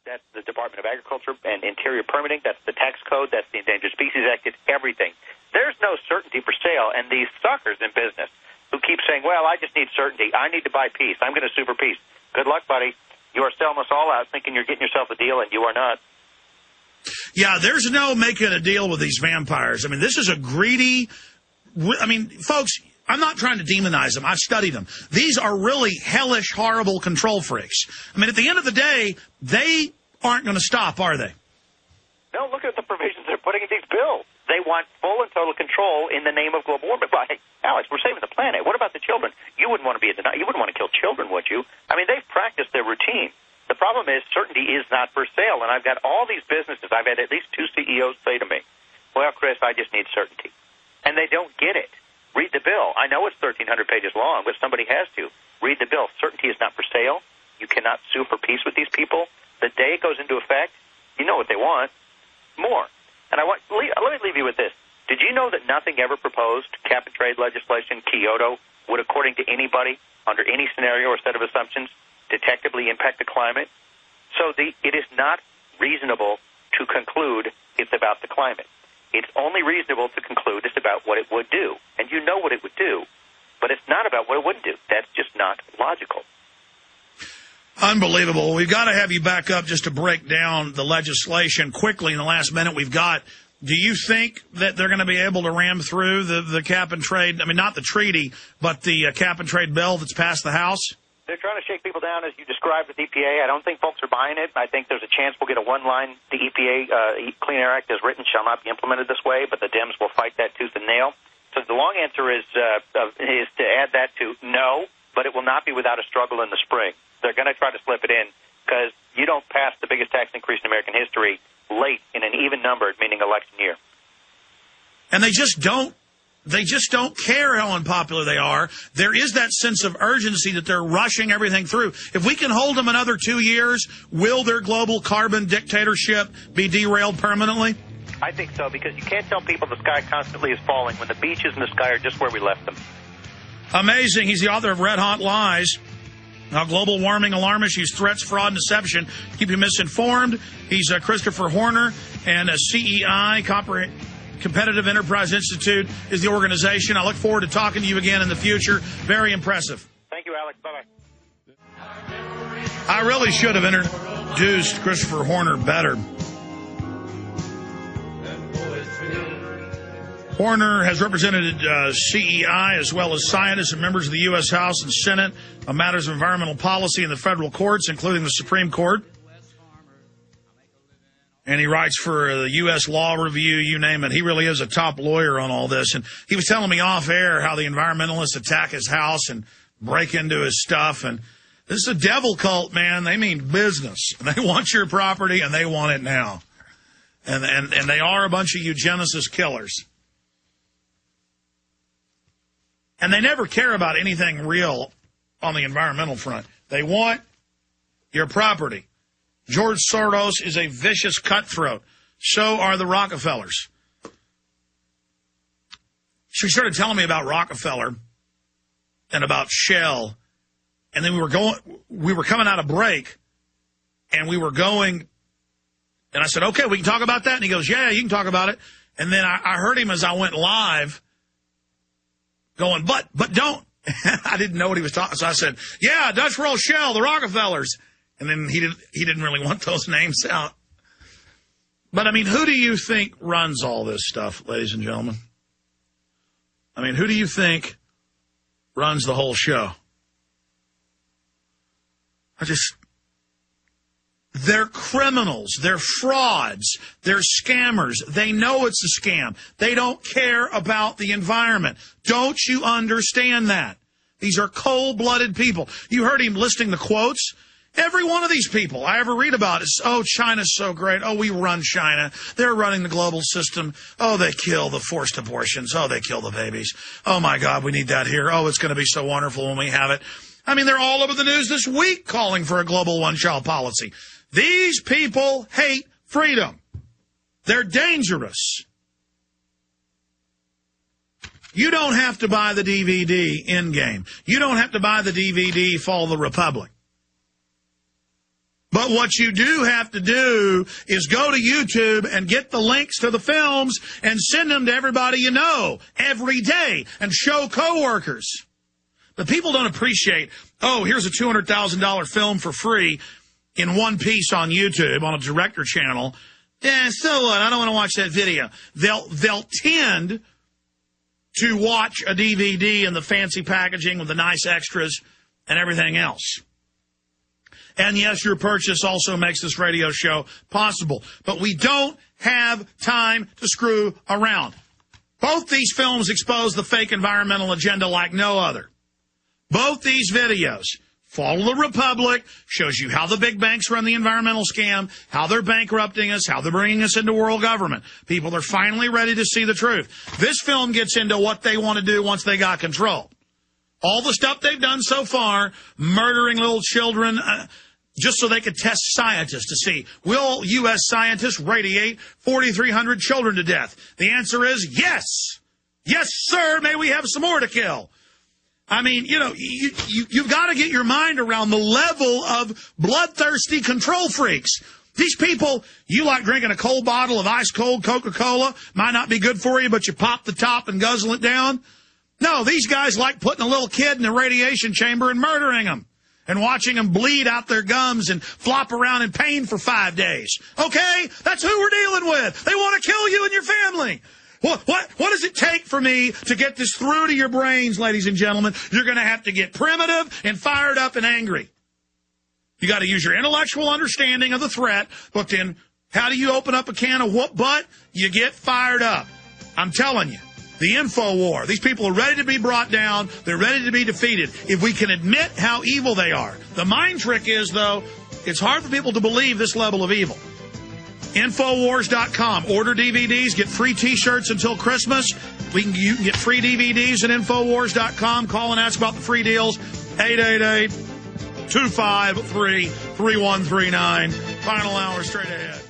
That's the Department of Agriculture and Interior Permitting. That's the tax code. That's the Endangered Species Act. It's everything. There's no certainty for sale, and these suckers in business who keep saying, well, I just need certainty. I need to buy peace. I'm going to sue for peace. Good luck, buddy. You are selling us all out thinking you're getting yourself a deal, and you are not. Yeah, there's no making a deal with these vampires. I mean, this is a greedy... I mean, folks, I'm not trying to demonize them. I've studied them. These are really hellish, horrible control freaks. I mean, at the end of the day, they aren't going to stop, are they? No, look at the provisions they're putting in these bills. They want full and total control in the name of global warming. But, hey, Alex, we're saving the planet. What about the children? You wouldn't want to be a denier. You wouldn't want to kill children, would you? I mean, they've practiced their routine. The problem is certainty is not for sale. And I've got all these businesses. I've had at least 2 CEOs say to me, well, Chris, I just need certainty. And they don't get it. Read the bill. I know it's 1,300 pages long, but somebody has to. Read the bill. Certainty is not for sale. You cannot sue for peace with these people. The day it goes into effect, you know what they want. More. And let me leave you with this. Did you know that nothing ever proposed cap-and-trade legislation, Kyoto, would, according to anybody, under any scenario or set of assumptions, detectably impact the climate? So it is not reasonable to conclude it's about the climate. It's only reasonable to conclude it's about what it would do. And you know what it would do, but it's not about what it wouldn't do. That's just not logical. Unbelievable. We've got to have you back up just to break down the legislation quickly in the last minute we've got. Do you think that they're going to be able to ram through the cap-and-trade, I mean, not the treaty, but the cap-and-trade bill that's passed the House? They're trying to shake people down, as you described with EPA. I don't think folks are buying it. I think there's a chance we'll get a one-line, the EPA Clean Air Act as written shall not be implemented this way, but the Dems will fight that tooth and nail. So the long answer is to add that to no, but it will not be without a struggle in the spring. They're going to try to slip it in because you don't pass the biggest tax increase in American history late in an even numbered, meaning election year. And they just don't care how unpopular they are. There is that sense of urgency that they're rushing everything through. If we can hold them another 2 years, will their global carbon dictatorship be derailed permanently? I think so, because you can't tell people the sky constantly is falling when the beaches and the sky are just where we left them. Amazing. He's the author of Red Hot Lies. How global warming alarmists use threats, fraud, and deception to keep you misinformed. He's Christopher Horner, and CEI, Competitive Enterprise Institute, is the organization. I look forward to talking to you again in the future. Very impressive. Thank you, Alex. Bye-bye. I really should have introduced Christopher Horner better. Horner has represented CEI as well as scientists and members of the U.S. House and Senate on matters of environmental policy in the federal courts, including the Supreme Court. And he writes for the U.S. Law Review, you name it. He really is a top lawyer on all this. And he was telling me off air how the environmentalists attack his house and break into his stuff. And this is a devil cult, man. They mean business. And they want your property, and they want it now. And they are a bunch of eugenicist killers. And they never care about anything real on the environmental front. They want your property. George Soros is a vicious cutthroat. So are the Rockefellers. She started telling me about Rockefeller and about Shell. And then we were coming out of break, and we were going, and I said, okay, we can talk about that. And he goes, yeah, you can talk about it. And then I heard him as I went live going, but don't. I didn't know what he was talking. So I said, yeah, Dutch Roll, Shell, the Rockefellers. And then he didn't really want those names out. But, I mean, who do you think runs all this stuff, ladies and gentlemen? I mean, who do you think runs the whole show? They're criminals. They're frauds. They're scammers. They know it's a scam. They don't care about the environment. Don't you understand that? These are cold-blooded people. You heard him listing the quotes. Every one of these people I ever read about is, oh, China's so great. Oh, we run China. They're running the global system. Oh, they kill the forced abortions. Oh, they kill the babies. Oh, my God, we need that here. Oh, it's going to be so wonderful when we have it. I mean, they're all over the news this week calling for a global one-child policy. These people hate freedom. They're dangerous. You don't have to buy the DVD Endgame. You don't have to buy the DVD Fall of the Republic. But what you do have to do is go to YouTube and get the links to the films and send them to everybody you know every day and show coworkers. But people don't appreciate, oh, here's a $200,000 film for free in one piece on YouTube on a director channel. Yeah, so what? I don't want to watch that video. They'll tend to watch a DVD in the fancy packaging with the nice extras and everything else. And yes, your purchase also makes this radio show possible. But we don't have time to screw around. Both these films expose the fake environmental agenda like no other. Both these videos, Follow the Republic, shows you how the big banks run the environmental scam, how they're bankrupting us, how they're bringing us into world government. People are finally ready to see the truth. This film gets into what they want to do once they got control. All the stuff they've done so far, murdering little children, just so they could test scientists to see, will U.S. scientists radiate 4,300 children to death? The answer is yes. Yes, sir. May we have some more to kill. I mean, you know, you've got to get your mind around the level of bloodthirsty control freaks. These people, you like drinking a cold bottle of ice-cold Coca-Cola, might not be good for you, but you pop the top and guzzle it down. No, these guys like putting a little kid in a radiation chamber and murdering them and watching them bleed out their gums and flop around in pain for 5 days. Okay? That's who we're dealing with. They want to kill you and your family. What does it take for me to get this through to your brains, ladies and gentlemen? You're going to have to get primitive and fired up and angry. You got to use your intellectual understanding of the threat, but then how do you open up a can of whoop butt? You get fired up. I'm telling you. The info war. These people are ready to be brought down. They're ready to be defeated. If we can admit how evil they are. The mind trick is, though, it's hard for people to believe this level of evil. Infowars.com. Order DVDs. Get free T-shirts until Christmas. You can get free DVDs at Infowars.com. Call and ask about the free deals. 888-253-3139. Final hour straight ahead.